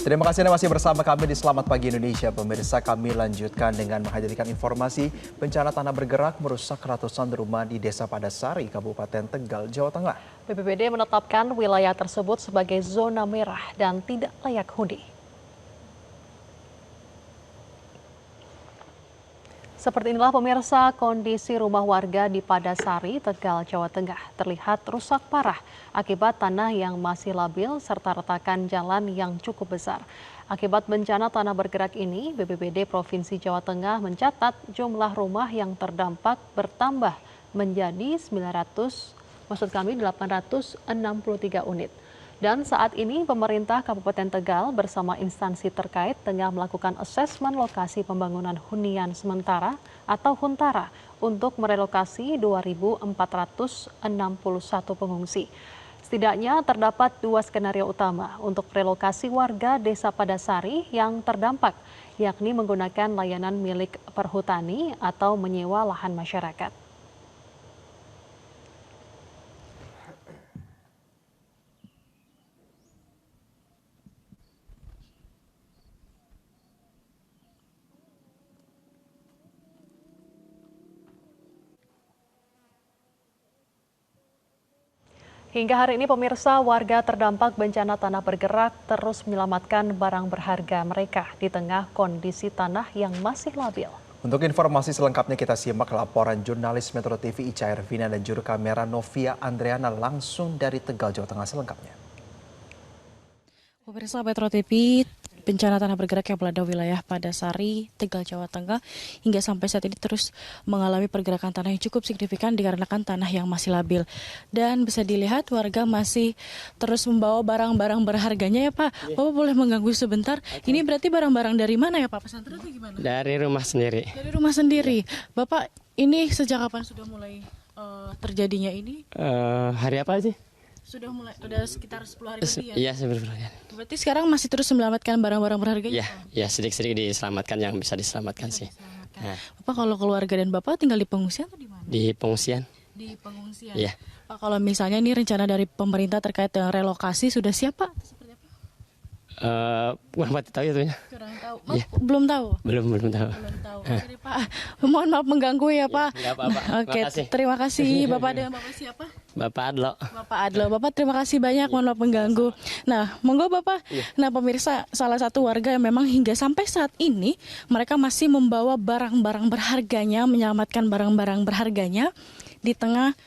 Terima kasih Anda masih bersama kami di Selamat Pagi Indonesia. Pemirsa, kami lanjutkan dengan menghadirkan informasi bencana tanah bergerak merusak ratusan rumah di Desa Padasari, Kabupaten Tegal, Jawa Tengah. BPBD menetapkan wilayah tersebut sebagai zona merah dan tidak layak huni. Seperti inilah pemirsa kondisi rumah warga di Padasari, Tegal, Jawa Tengah terlihat rusak parah akibat tanah yang masih labil serta retakan jalan yang cukup besar. Akibat bencana tanah bergerak ini, BPBD Provinsi Jawa Tengah mencatat jumlah rumah yang terdampak bertambah menjadi 863 unit. Dan saat ini pemerintah Kabupaten Tegal bersama instansi terkait tengah melakukan asesmen lokasi pembangunan hunian sementara atau Huntara untuk merelokasi 2.461 pengungsi. Setidaknya terdapat 2 skenario utama untuk relokasi warga Desa Padasari yang terdampak, yakni menggunakan layanan milik perhutani atau menyewa lahan masyarakat. Hingga hari ini pemirsa, warga terdampak bencana tanah bergerak terus menyelamatkan barang berharga mereka di tengah kondisi tanah yang masih labil. Untuk informasi selengkapnya kita simak laporan jurnalis Metro TV Ica Ervina dan juru kamera Novia Andriana langsung dari Tegal, Jawa Tengah selengkapnya. Pemirsa Metro TV, bencana tanah bergerak yang melanda wilayah Padasari, Tegal, Jawa Tengah hingga sampai saat ini terus mengalami pergerakan tanah yang cukup signifikan dikarenakan tanah yang masih labil. Dan bisa dilihat warga masih terus membawa barang-barang berharganya ya Pak. Bapak boleh mengganggu sebentar? Ini berarti barang-barang dari mana ya Pak? Pesantren atau gimana? Dari rumah sendiri. Dari rumah sendiri. Bapak ini sejak kapan sudah mulai terjadinya ini? Hari apa sih? Sudah sekitar 10 hari lebih ya? Iya, sebenarnya. Berarti sekarang masih terus menyelamatkan barang-barang berharga? Iya, sedikit-sedikit diselamatkan yang bisa diselamatkan sih. Nah. Bapak kalau keluarga dan Bapak tinggal di pengungsian atau di mana? Di pengungsian. Di pengungsian? Iya. Pak, kalau misalnya ini rencana dari pemerintah terkait dengan relokasi sudah siap Pak? Seperti apa? Kurang tahu ya tuhnya. Kurang tahu. Belum tahu? Belum tahu. Belum tahu. Oke Pak, mohon maaf mengganggu ya Pak. Enggak apa-apa. Oke, terima kasih. Bapak dengan Bapak siapa? Bapak Adlo. Bapak Adlo. Bapak terima kasih banyak, mohon maaf mengganggu. Nah, monggo Bapak. Nah pemirsa, salah satu warga yang memang hingga sampai saat ini mereka masih membawa barang-barang berharganya, menyelamatkan barang-barang berharganya di tengah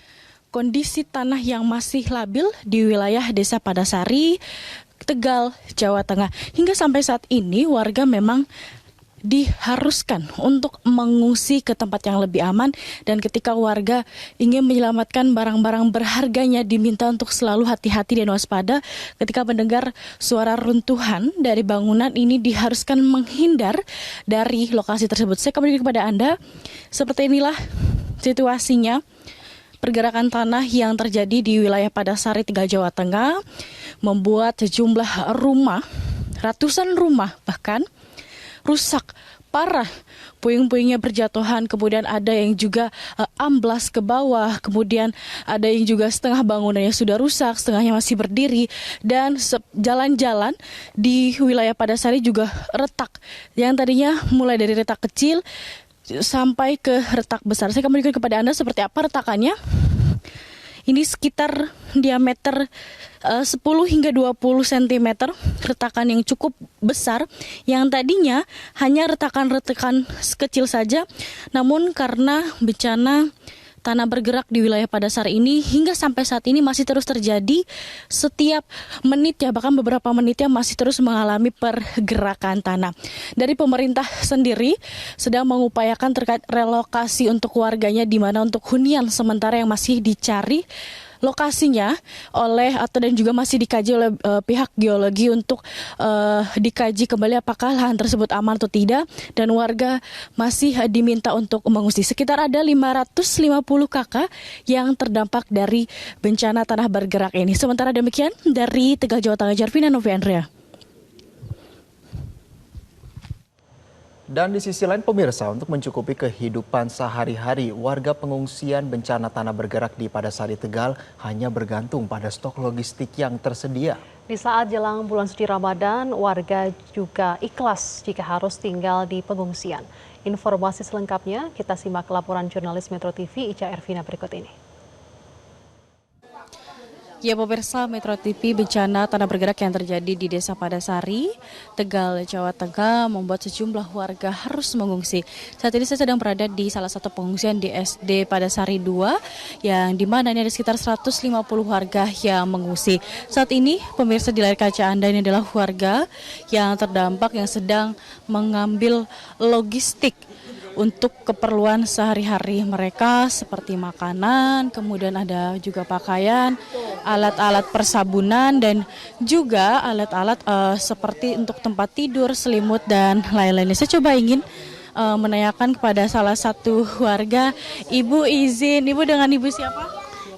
kondisi tanah yang masih labil di wilayah Desa Padasari, Tegal, Jawa Tengah. Hingga sampai saat ini warga memang diharuskan untuk mengungsi ke tempat yang lebih aman, dan ketika warga ingin menyelamatkan barang-barang berharganya diminta untuk selalu hati-hati dan waspada ketika mendengar suara runtuhan dari bangunan ini, diharuskan menghindar dari lokasi tersebut. Saya kembali kepada Anda, seperti inilah situasinya pergerakan tanah yang terjadi di wilayah Padasari, Tegal, Jawa Tengah membuat sejumlah rumah, ratusan rumah bahkan rusak parah, puing-puingnya berjatuhan, kemudian ada yang juga amblas ke bawah, kemudian ada yang juga setengah bangunannya sudah rusak, setengahnya masih berdiri, dan jalan-jalan di wilayah Padasari juga retak, yang tadinya mulai dari retak kecil sampai ke retak besar. Saya kembalikan kepada Anda seperti apa retakannya. Ini sekitar diameter 10 hingga 20 cm, retakan yang cukup besar, yang tadinya hanya retakan-retakan kecil saja, namun karena bencana tanah bergerak di wilayah Padasari ini hingga sampai saat ini masih terus terjadi setiap menit ya, bahkan beberapa menitnya masih terus mengalami pergerakan tanah. Dari pemerintah sendiri sedang mengupayakan terkait relokasi untuk warganya, di mana untuk hunian sementara yang masih dicari lokasinya oleh dan juga masih dikaji oleh pihak geologi untuk dikaji kembali apakah lahan tersebut aman atau tidak, dan warga masih diminta untuk mengungsi. Sekitar ada 550 kakak yang terdampak dari bencana tanah bergerak ini. Sementara demikian dari Tegal, Jawa Tengah, Jarvina Noviandria. Dan di sisi lain pemirsa, untuk mencukupi kehidupan sehari-hari, warga pengungsian bencana tanah bergerak di Padasari, Tegal hanya bergantung pada stok logistik yang tersedia. Di saat jelang bulan suci Ramadan, warga juga ikhlas jika harus tinggal di pengungsian. Informasi selengkapnya kita simak laporan jurnalis Metro TV Ica Ervina berikut ini. Ya pemirsa, Metro TV, bencana tanah bergerak yang terjadi di Desa Padasari, Tegal, Jawa Tengah membuat sejumlah warga harus mengungsi. Saat ini saya sedang berada di salah satu pengungsian di SD Padasari 2 yang dimana ini ada sekitar 150 warga yang mengungsi. Saat ini pemirsa di layar kaca Anda ini adalah warga yang terdampak yang sedang mengambil logistik untuk keperluan sehari-hari mereka seperti makanan, kemudian ada juga pakaian, alat-alat persabunan dan juga alat-alat seperti untuk tempat tidur, selimut dan lain-lainnya. Saya coba ingin menanyakan kepada salah satu warga, Ibu izin, Ibu dengan Ibu siapa?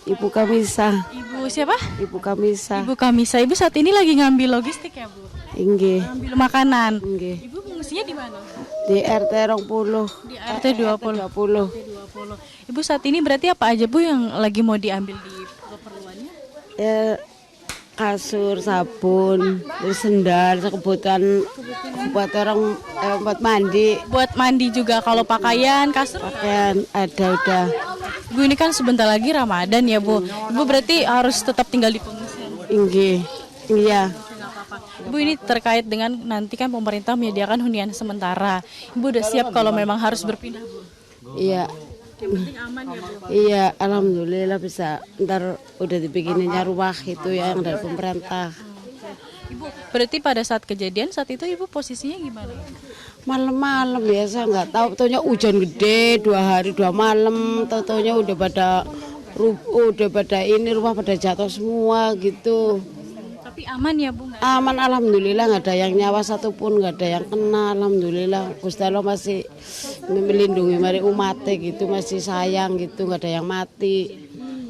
Ibu Kamisa. Ibu siapa? Ibu Kamisa. Ibu Kamisa. Ibu saat ini lagi ngambil logistik ya, Bu? Inggih. Ngambil makanan. Inggih. Ibu fungsinya di mana? Di RT 20. Di RT 20. 20. Ibu saat ini berarti apa aja Bu yang lagi mau diambil di keperluannya? Ya kasur, sabun, terus sendal, kebutuhan buat orang buat mandi, Buat mandi juga, kalau pakaian, kasur. pakaian ada udah. Bu, ini kan sebentar lagi Ramadan ya Bu. Ibu berarti harus tetap tinggal di pengungsian. Inggih. Iya. Ibu, ini terkait dengan nanti kan pemerintah menyediakan hunian sementara. Ibu udah siap kalau memang harus berpindah, Bu? Iya. Yang penting aman ya, Bu. Iya, alhamdulillah bisa. Ntar udah dibikininnya rumah itu yang dari pemerintah. Ibu, berarti pada saat kejadian saat itu Ibu posisinya gimana? Malam-malam biasa nggak tahu, taunya hujan gede 2 hari 2 malam, taunya udah pada ini rumah pada jatuh semua gitu. Tapi aman ya Bu? Nggak? Aman alhamdulillah, nggak ada yang nyawa satupun, nggak ada yang kena alhamdulillah. Gusti Allah masih melindungi mari umatnya gitu, masih sayang gitu, nggak ada yang mati.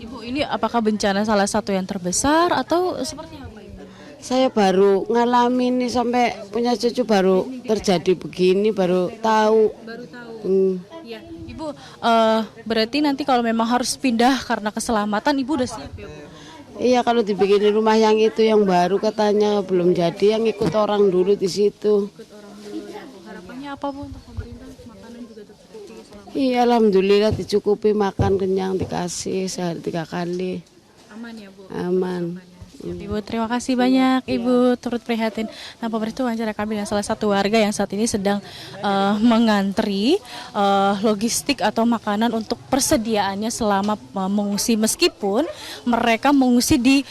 Ibu, ini apakah bencana salah satu yang terbesar atau seperti apa Ibu? Saya baru ngalamin nih, sampai punya cucu baru terjadi begini, baru tahu. Iya, Ibu, berarti nanti kalau memang harus pindah karena keselamatan, Ibu udah siap ya Bu? Iya, kalau dibikinin rumah yang itu yang baru katanya belum jadi, yang ikut orang dulu di situ. Harapannya apa Bu untuk pemerintah? Makanan juga tercukupi selama Iya, alhamdulillah dicukupi, makan kenyang dikasih sehari 3 kali. aman ya Bu? Aman. Ibu, terima kasih banyak Ibu turut prihatin. Nah, pemirsa, wawancara kami dengan salah satu warga yang saat ini sedang mengantri logistik atau makanan untuk persediaannya selama mengungsi, meskipun mereka mengungsi di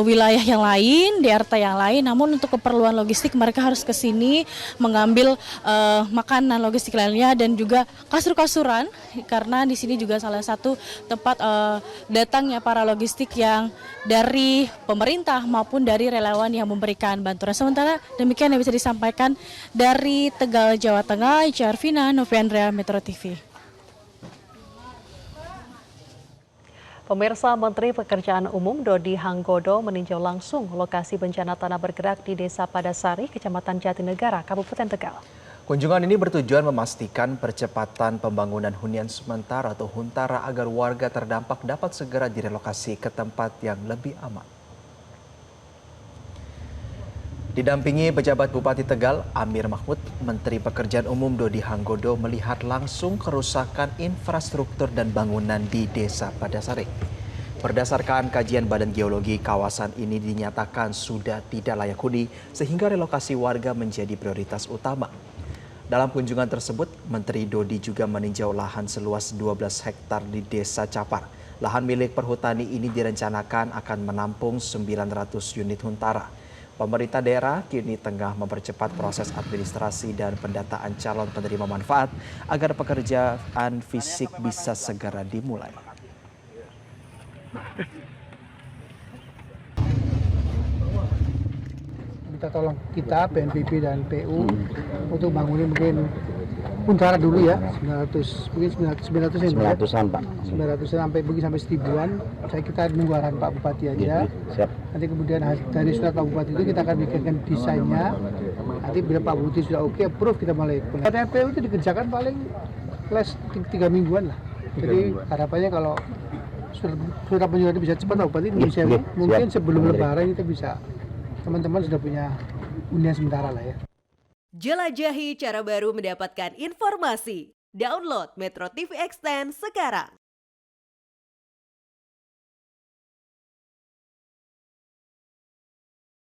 wilayah yang lain, di RT yang lain, namun untuk keperluan logistik mereka harus ke sini mengambil makanan logistik lainnya dan juga kasur-kasuran, karena di sini juga salah satu tempat datangnya para logistik yang dari pemerintah maupun dari relawan yang memberikan bantuan. Sementara demikian yang bisa disampaikan dari Tegal, Jawa Tengah, Ica Ervina, Noviandra, Metro TV. Pemirsa, Menteri Pekerjaan Umum Dodi Hanggodo meninjau langsung lokasi bencana tanah bergerak di Desa Padasari, Kecamatan Jatinegara, Kabupaten Tegal. Kunjungan ini bertujuan memastikan percepatan pembangunan hunian sementara atau huntara agar warga terdampak dapat segera direlokasi ke tempat yang lebih aman. Didampingi pejabat Bupati Tegal, Amir Mahmud, Menteri Pekerjaan Umum Dodi Hanggodo melihat langsung kerusakan infrastruktur dan bangunan di Desa Padasari. Berdasarkan kajian Badan Geologi, kawasan ini dinyatakan sudah tidak layak huni sehingga relokasi warga menjadi prioritas utama. Dalam kunjungan tersebut, Menteri Dodi juga meninjau lahan seluas 12 hektar di Desa Capar. Lahan milik perhutani ini direncanakan akan menampung 900 unit huntara. Pemerintah daerah kini tengah mempercepat proses administrasi dan pendataan calon penerima manfaat agar pekerjaan fisik bisa segera dimulai. Minta tolong kita, BNPB dan PU untuk bangunin mungkin huntara dulu ya, 900 mungkin 900 yang 900-an Pak. 900 sampai mungkin sampai 1000-an. Saya kita nunggu arahan Pak Bupati aja. Siap. Nanti kemudian dari surat Pak Bupati itu kita akan bikinkan desainnya. Nanti bila Pak Bupati sudah oke, approve, kita mulai. Karena PU itu dikerjakan paling less 3 mingguan lah. Jadi harapannya kalau surat penyurat bisa cepat Pak Bupati Indonesia mungkin sebelum Lebaran kita bisa teman-teman sudah punya hunian sementara lah ya. Jelajahi cara baru mendapatkan informasi. Download Metro TV Extend sekarang.